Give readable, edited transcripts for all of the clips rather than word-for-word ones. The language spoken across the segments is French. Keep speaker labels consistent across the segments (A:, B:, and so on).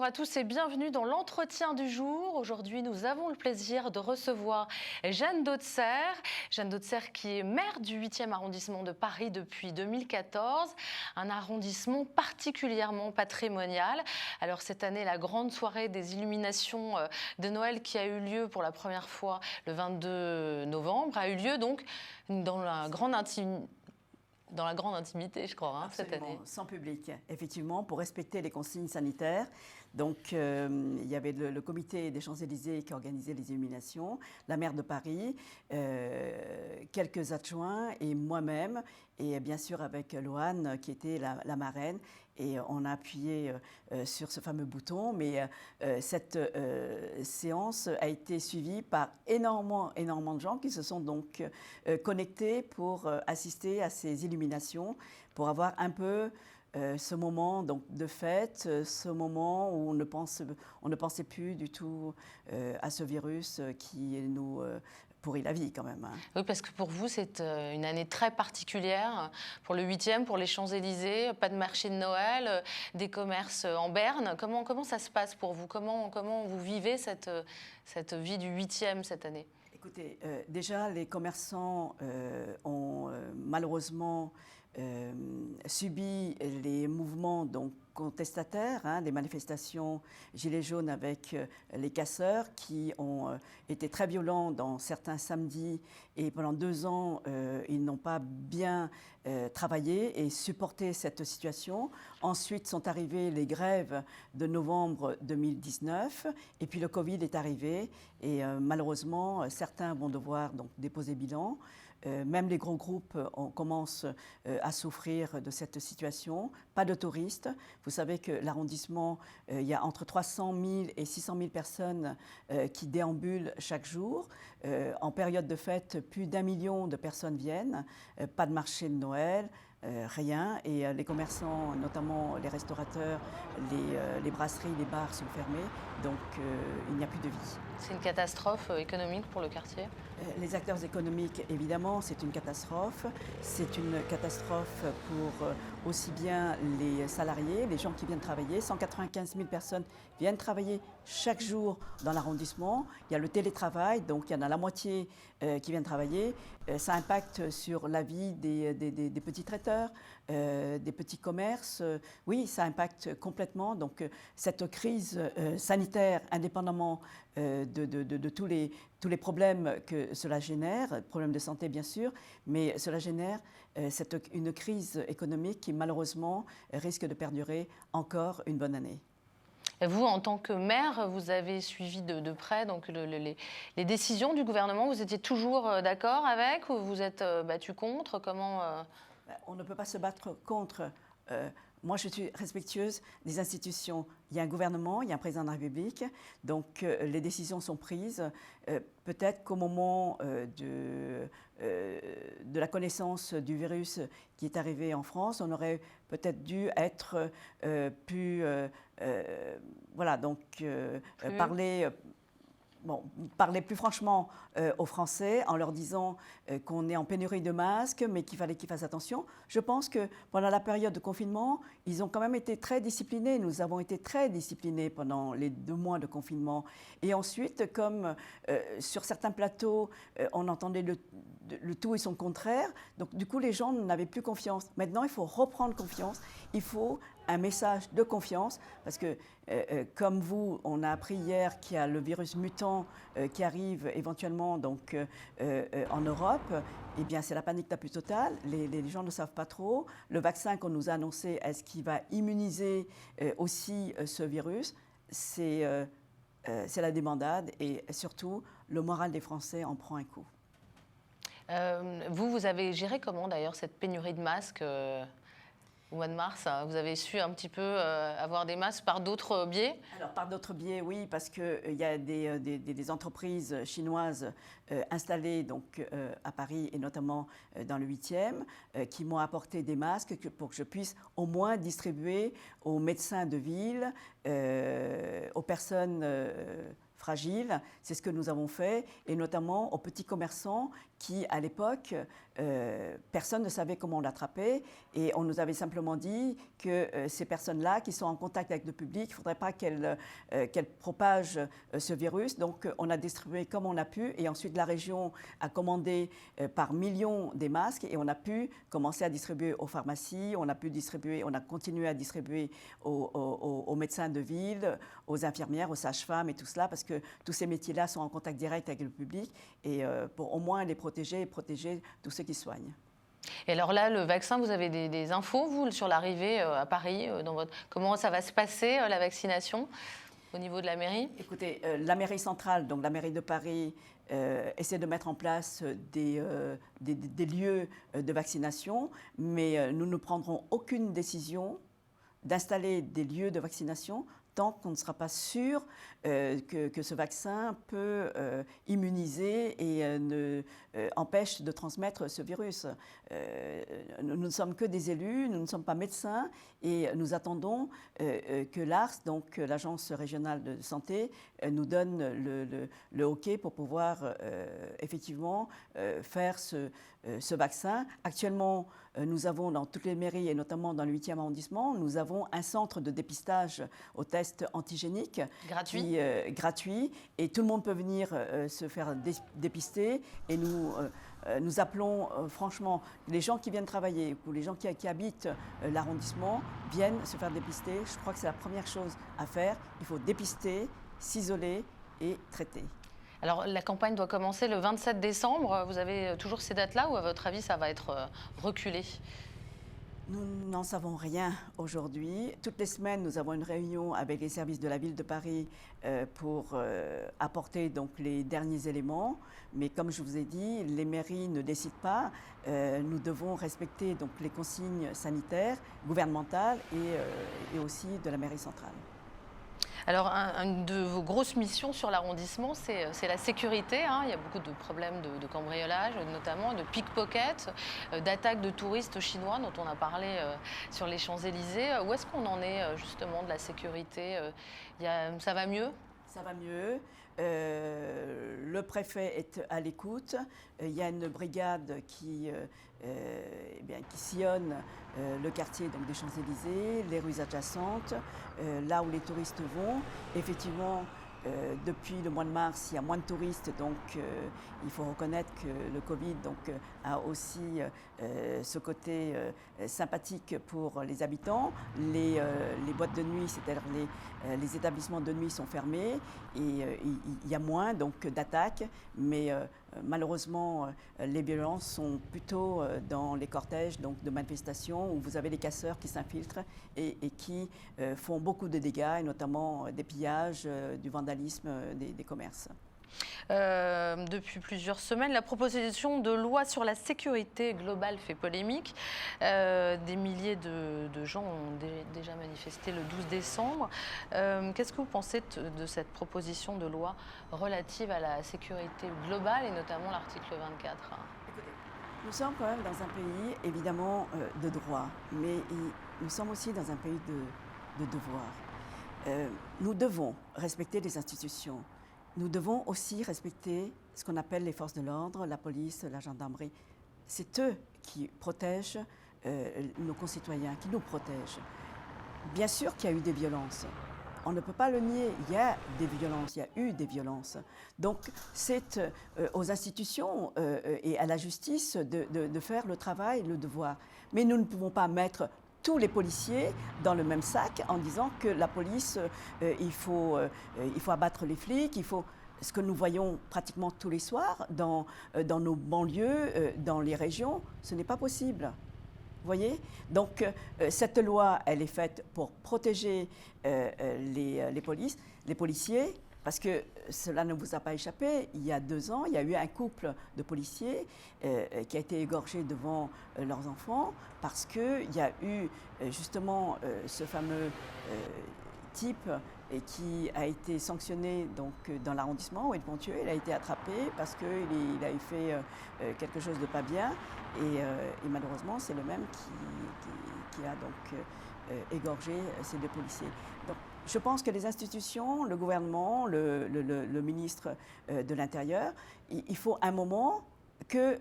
A: Bonjour à tous et bienvenue dans l'entretien du jour. Aujourd'hui, nous avons le plaisir de recevoir Jeanne Dautxer. Jeanne Dautxer qui est maire du 8e arrondissement de Paris depuis 2014, un arrondissement particulièrement patrimonial. Alors cette année, la grande soirée des illuminations de Noël qui a eu lieu pour la première fois le 22 novembre a eu lieu donc dans la grande intimité, je crois, cette année.
B: Sans public, effectivement, pour respecter les consignes sanitaires. Donc, il y avait le comité des Champs-Élysées qui organisait les illuminations, la maire de Paris, quelques adjoints et moi-même, et bien sûr avec Loane qui était la marraine. Et on a appuyé sur ce fameux bouton, mais cette séance a été suivie par énormément de gens qui se sont donc connectés pour assister à ces illuminations, pour avoir un peu ce moment donc, de fête, ce moment où on ne pensait plus du tout à ce virus qui nous pourrit la vie quand même.
A: Oui, parce que pour vous, c'est une année très particulière. Pour le 8e, pour les Champs-Élysées, pas de marché de Noël, des commerces en berne. Comment ça se passe pour vous? Comment vous vivez cette vie du 8e cette année?
B: Écoutez, déjà, les commerçants ont malheureusement subi les mouvements donc, contestataires, des manifestations gilets jaunes avec les casseurs qui ont été très violents dans certains samedis et pendant 2 ans, ils n'ont pas bien travaillé et supporté cette situation. Ensuite sont arrivées les grèves de novembre 2019 et puis le Covid est arrivé et malheureusement, certains vont devoir donc, déposer bilan. Même les gros groupes commencent à souffrir de cette situation. Pas de touristes. Vous savez que l'arrondissement, il y a entre 300 000 et 600 000 personnes qui déambulent chaque jour. En période de fête, plus d'1 million de personnes viennent. Pas de marché de Noël. Rien. Et les commerçants, notamment les restaurateurs, les brasseries, les bars sont fermés. Donc il n'y a plus de vie.
A: C'est une catastrophe économique pour le quartier?
B: Les acteurs économiques, évidemment, c'est une catastrophe. C'est une catastrophe pour aussi bien les salariés, les gens qui viennent travailler. 195 000 personnes viennent travailler chaque jour dans l'arrondissement. Il y a le télétravail, donc il y en a la moitié qui viennent travailler. Ça impacte sur la vie des petits traiteurs, des petits commerces. Oui, ça impacte complètement. Donc cette crise sanitaire, indépendamment de tous les problèmes que cela génère, problèmes de santé bien sûr, mais cela génère une crise économique qui malheureusement risque de perdurer encore une bonne année.
A: Et vous, en tant que maire, vous avez suivi de près donc, les décisions du gouvernement. Vous étiez toujours d'accord avec ou vous êtes battu contre?
B: On ne peut pas se battre contre. Moi, je suis respectueuse des institutions. Il y a un gouvernement, il y a un président de la République, donc les décisions sont prises. Peut-être qu'au moment de la connaissance du virus qui est arrivé en France, on aurait peut-être dû être parler plus franchement aux Français en leur disant qu'on est en pénurie de masques, mais qu'il fallait qu'ils fassent attention. Je pense que pendant la période de confinement, ils ont quand même été très disciplinés. Nous avons été très disciplinés pendant les 2 mois de confinement. Et ensuite, comme sur certains plateaux, on entendait le tout et son contraire, donc du coup, les gens n'avaient plus confiance. Maintenant, il faut reprendre confiance. Il faut un message de confiance, parce que comme vous, on a appris hier qu'il y a le virus mutant qui arrive éventuellement donc, en Europe. Eh bien, c'est la panique la plus totale. Les gens ne savent pas trop. Le vaccin qu'on nous a annoncé, est-ce qu'il va immuniser aussi ce virus? C'est la débandade et surtout, le moral des Français en prend un coup.
A: Vous avez géré comment d'ailleurs cette pénurie de masques au mois de mars? Vous avez su un petit peu avoir des masques par d'autres biais?
B: Alors, par d'autres biais, oui, parce qu'il y a des entreprises chinoises installées donc, à Paris et notamment dans le 8e qui m'ont apporté des masques pour que je puisse au moins distribuer aux médecins de ville, aux personnes fragiles. C'est ce que nous avons fait, et notamment aux petits commerçants qui, à l'époque, personne ne savait comment l'attraper. Et on nous avait simplement dit que ces personnes-là qui sont en contact avec le public, il ne faudrait pas qu'elles propagent ce virus. Donc on a distribué comme on a pu. Et ensuite, la région a commandé par millions des masques. Et on a pu commencer à distribuer aux pharmacies. On a continué à distribuer aux médecins de ville, aux infirmières, aux sages-femmes et tout cela. Parce que tous ces métiers-là sont en contact direct avec le public. Et pour au moins les protéger et protéger tous ceux qui soignent.
A: Et alors là, le vaccin, vous avez des infos, vous, sur l'arrivée à Paris comment ça va se passer, la vaccination, au niveau de la mairie?
B: Écoutez, la mairie centrale, donc la mairie de Paris, essaie de mettre en place des lieux de vaccination, mais nous ne prendrons aucune décision d'installer des lieux de vaccination tant qu'on ne sera pas sûr que ce vaccin peut immuniser et empêche de transmettre ce virus. Nous ne sommes que des élus, nous ne sommes pas médecins, et nous attendons que l'ARS, donc l'Agence régionale de santé, nous donne le OK pour pouvoir effectivement faire ce vaccin. Actuellement, nous avons dans toutes les mairies, et notamment dans le 8e arrondissement, nous avons un centre de dépistage aux tests antigéniques. Gratuit. Et tout le monde peut venir se faire dépister. Et nous appelons franchement les gens qui viennent travailler ou les gens qui habitent l'arrondissement viennent se faire dépister. Je crois que c'est la première chose à faire. Il faut dépister, s'isoler et traiter.
A: Alors, la campagne doit commencer le 27 décembre. Vous avez toujours ces dates-là ou, à votre avis, ça va être reculé?
B: Nous n'en savons rien aujourd'hui. Toutes les semaines, nous avons une réunion avec les services de la ville de Paris pour apporter donc les derniers éléments. Mais comme je vous ai dit, les mairies ne décident pas. Nous devons respecter donc les consignes sanitaires, gouvernementales et aussi de la mairie centrale.
A: Alors, une de vos grosses missions sur l'arrondissement, c'est la sécurité. Hein. Il y a beaucoup de problèmes de cambriolage, notamment de pickpocket, d'attaques de touristes chinois dont on a parlé sur les Champs-Élysées. Où est-ce qu'on en est justement de la sécurité? Ça va mieux?
B: Ça va mieux. Le préfet est à l'écoute. Il y a une brigade qui sillonne le quartier donc, des Champs-Élysées, les rues adjacentes, là où les touristes vont. Effectivement, depuis le mois de mars, il y a moins de touristes, donc il faut reconnaître que le Covid a aussi ce côté sympathique pour les habitants. Les boîtes de nuit, c'est-à-dire les établissements de nuit sont fermés et il y a moins d'attaques, mais malheureusement, les violences sont plutôt dans les cortèges de manifestations où vous avez les casseurs qui s'infiltrent et qui font beaucoup de dégâts, et notamment des pillages, du vandalisme des commerces.
A: Depuis plusieurs semaines, la proposition de loi sur la sécurité globale fait polémique. Des milliers de gens ont déjà manifesté le 12 décembre. Qu'est-ce que vous pensez de cette proposition de loi relative à la sécurité globale et notamment l'article 24?
B: Écoutez, nous sommes quand même dans un pays évidemment de droit, mais nous sommes aussi dans un pays de devoir. Nous devons respecter les institutions. Nous devons aussi respecter ce qu'on appelle les forces de l'ordre, la police, la gendarmerie. C'est eux qui protègent nos concitoyens, qui nous protègent. Bien sûr qu'il y a eu des violences. On ne peut pas le nier, il y a des violences, il y a eu des violences. Donc c'est aux institutions et à la justice de faire le travail, le devoir. Mais nous ne pouvons pas mettre tous les policiers dans le même sac en disant que la police, il faut abattre les flics, ce que nous voyons pratiquement tous les soirs dans nos banlieues, dans les régions, ce n'est pas possible. Vous voyez? Donc cette loi, elle est faite pour protéger les policiers, parce que cela ne vous a pas échappé. Il y a 2 ans, il y a eu un couple de policiers qui a été égorgé devant leurs enfants parce qu'il y a eu justement ce fameux type qui a été sanctionné dans l'arrondissement où il est tué. Il a été attrapé parce qu'il a fait quelque chose de pas bien et malheureusement c'est le même qui a égorgé ces 2 policiers. Donc Je pense que les institutions, le gouvernement, le ministre de l'Intérieur, il faut un moment que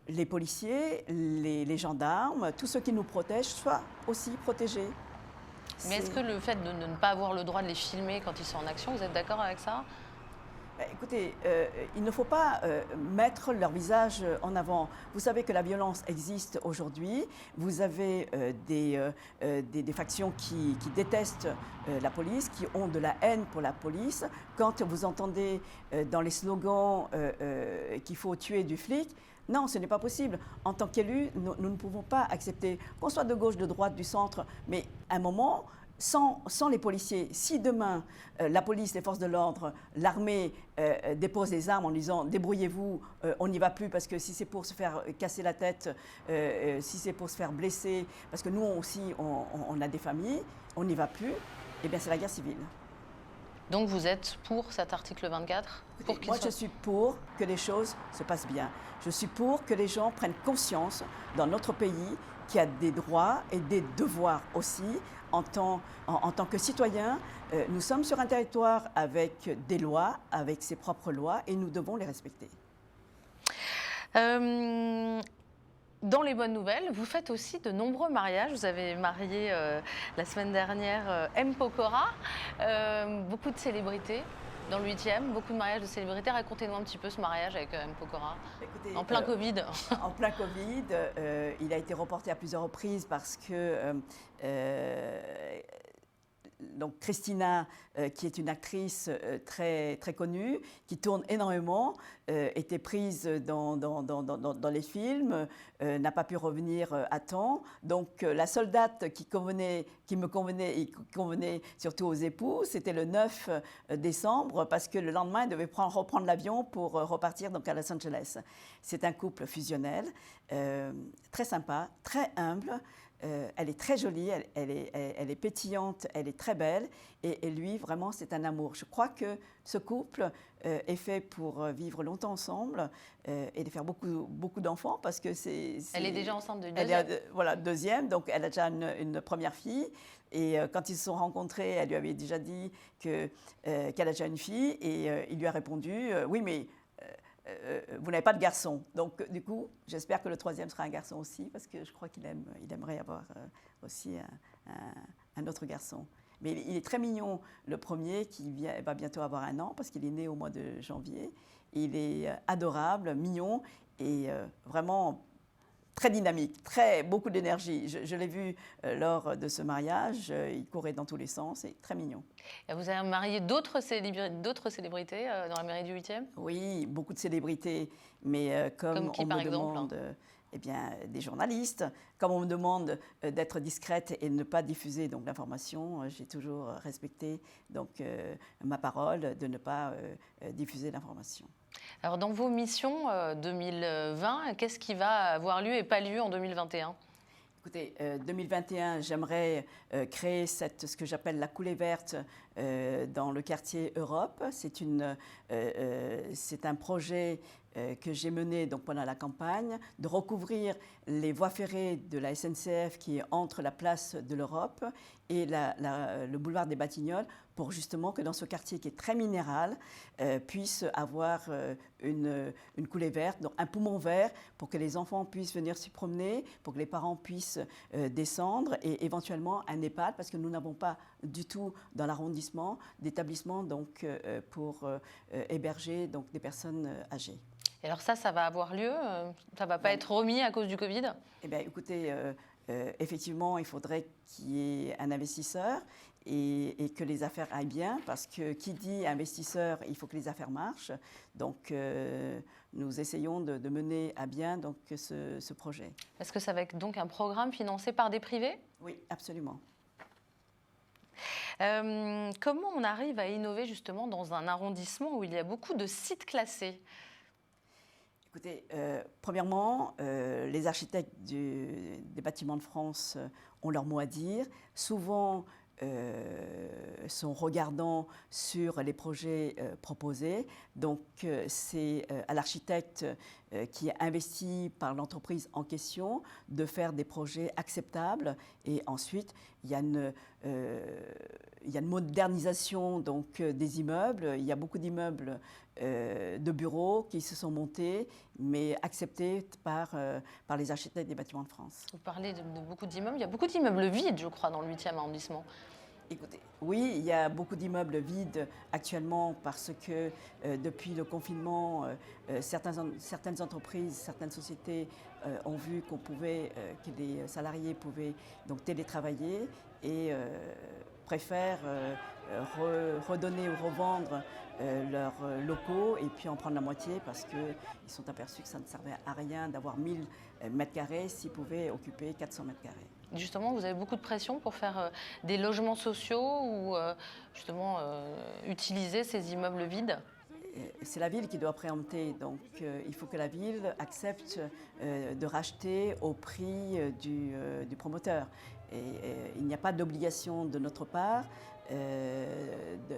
B: les policiers, les gendarmes, tous ceux qui nous protègent soient aussi protégés.
A: Mais est-ce que le fait de ne pas avoir le droit de les filmer quand ils sont en action, vous êtes d'accord avec ça?
B: Écoutez, il ne faut pas mettre leur visage en avant. Vous savez que la violence existe aujourd'hui. Vous avez des factions qui détestent la police, qui ont de la haine pour la police. Quand vous entendez dans les slogans qu'il faut tuer du flic, non, ce n'est pas possible. En tant qu'élus, nous ne pouvons pas accepter qu'on soit de gauche, de droite, du centre, mais à un moment, sans les policiers, si demain la police, les forces de l'ordre, l'armée déposent des armes en disant débrouillez-vous, on n'y va plus parce que si c'est pour se faire casser la tête, si c'est pour se faire blesser, parce que nous aussi on a des familles, on n'y va plus, eh bien c'est la guerre civile.
A: Donc vous êtes pour cet article 24 pour
B: Moi, je suis pour que les choses se passent bien. Je suis pour que les gens prennent conscience dans notre pays qu'il y a des droits et des devoirs aussi. En tant que citoyens, nous sommes sur un territoire avec des lois, avec ses propres lois, et nous devons les respecter.
A: Dans les bonnes nouvelles, vous faites aussi de nombreux mariages. Vous avez marié la semaine dernière M. Pokora, beaucoup de célébrités dans le 8e, beaucoup de mariages de célébrités. Racontez-nous un petit peu ce mariage avec M. Pokora.
B: Écoutez,
A: en plein Covid.
B: En plein Covid, il a été reporté à plusieurs reprises parce que donc Christina, qui est une actrice très, très connue, qui tourne énormément, était prise dans les films, n'a pas pu revenir à temps. Donc la seule date qui me convenait et qui convenait surtout aux époux, c'était le 9 décembre, parce que le lendemain, ils devaient reprendre l'avion pour repartir donc, à Los Angeles. C'est un couple fusionnel, très sympa, très humble. Elle est très jolie, elle est pétillante, elle est très belle. Et lui, vraiment, c'est un amour. Je crois que ce couple est fait pour vivre longtemps ensemble et de faire beaucoup d'enfants parce que c'est...
A: Elle est déjà enceinte de deuxième.
B: Voilà, deuxième, donc elle a déjà une première fille. Et quand ils se sont rencontrés, elle lui avait déjà dit qu'elle a déjà une fille. Et il lui a répondu, oui, mais... vous n'avez pas de garçon. Donc, du coup, j'espère que le troisième sera un garçon aussi, parce que je crois qu'il aimerait avoir aussi un autre garçon. Mais il est très mignon, le premier, qui va bientôt avoir 1 an, parce qu'il est né au mois de janvier. Il est adorable, mignon, et vraiment très dynamique, beaucoup d'énergie. Je l'ai vu lors de ce mariage, il courait dans tous les sens, et très mignon.
A: Et vous avez marié d'autres célébrités dans la mairie du 8e?
B: Oui, beaucoup de célébrités, mais comme
A: qui,
B: on
A: par
B: me
A: exemple,
B: demande, eh bien, des journalistes, comme on me demande d'être discrète et de ne pas diffuser donc l'information, j'ai toujours respecté donc ma parole de ne pas diffuser l'information.
A: Alors, dans vos missions 2020, qu'est-ce qui va avoir lieu et pas lieu en 2021?
B: Écoutez, 2021, j'aimerais créer ce que j'appelle la coulée verte dans le quartier Europe. C'est un projet que j'ai mené donc, pendant la campagne, de recouvrir les voies ferrées de la SNCF qui est entre la place de l'Europe et le boulevard des Batignolles, pour justement que dans ce quartier qui est très minéral, puisse avoir une coulée verte, donc un poumon vert, pour que les enfants puissent venir s'y promener, pour que les parents puissent descendre, et éventuellement un EHPAD, parce que nous n'avons pas du tout dans l'arrondissement d'établissement donc, pour héberger donc, des personnes âgées.
A: Et alors ça va avoir lieu? Ça ne va pas être remis à cause du Covid?
B: Eh bien, écoutez, effectivement, il faudrait qu'il y ait un investisseur et que les affaires aillent bien, parce que qui dit investisseur, il faut que les affaires marchent. Donc, nous essayons de mener à bien donc, ce projet.
A: Est-ce que ça va être donc un programme financé par des privés?
B: Oui, absolument.
A: Comment on arrive à innover justement dans un arrondissement où il y a beaucoup de sites classés?
B: Écoutez, premièrement, les architectes des bâtiments de France ont leur mot à dire. Souvent, sont regardants sur les projets proposés. Donc, c'est à l'architecte qui est investi par l'entreprise en question de faire des projets acceptables. Et ensuite, il y a il y a une modernisation donc, des immeubles. Il y a beaucoup d'immeubles de bureaux qui se sont montés, mais acceptés par les architectes des bâtiments de France.
A: Vous parlez de beaucoup d'immeubles. Il y a beaucoup d'immeubles vides, je crois, dans le 8e arrondissement.
B: Écoutez, oui, il y a beaucoup d'immeubles vides actuellement parce que depuis le confinement, certaines entreprises, certaines sociétés ont vu que les salariés pouvaient donc télétravailler et préfèrent redonner ou revendre leurs locaux et puis en prendre la moitié parce qu'ils sont aperçus que ça ne servait à rien d'avoir 1000 mètres carrés s'ils pouvaient occuper 400 mètres carrés.
A: Justement, vous avez beaucoup de pression pour faire des logements sociaux ou justement utiliser ces immeubles vides?
B: C'est la ville qui doit préempter, donc il faut que la ville accepte de racheter au prix du promoteur. Et il n'y a pas d'obligation de notre part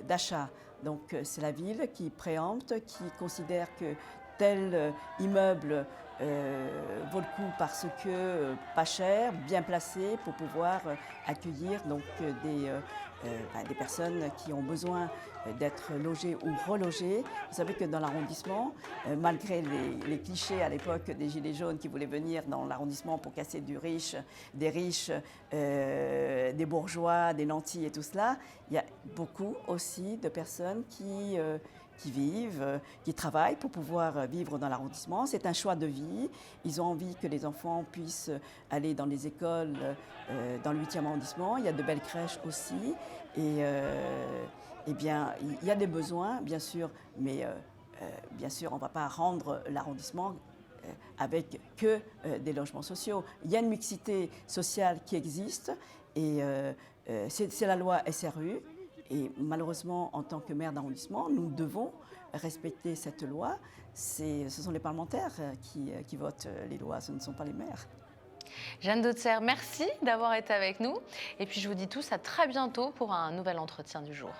B: d'achat. Donc c'est la ville qui préempte, qui considère que tel immeuble vaut le coup parce que pas cher, bien placé pour pouvoir accueillir donc, des personnes qui ont besoin d'être logées ou relogées. Vous savez que dans l'arrondissement, malgré les clichés à l'époque des Gilets jaunes qui voulaient venir dans l'arrondissement pour casser des riches, des bourgeois, des nantis et tout cela, il y a beaucoup aussi de personnes qui vivent, qui travaillent pour pouvoir vivre dans l'arrondissement. C'est un choix de vie. Ils ont envie que les enfants puissent aller dans les écoles dans le 8e arrondissement. Il y a de belles crèches aussi. Et eh bien, il y a des besoins, bien sûr, mais bien sûr, on ne va pas rendre l'arrondissement avec que des logements sociaux. Il y a une mixité sociale qui existe et c'est la loi SRU. Et malheureusement, en tant que maire d'arrondissement, nous devons respecter cette loi. Ce sont les parlementaires qui votent les lois, ce ne sont pas les maires.
A: Jeanne Dautzer, merci d'avoir été avec nous. Et puis je vous dis tous à très bientôt pour un nouvel entretien du jour.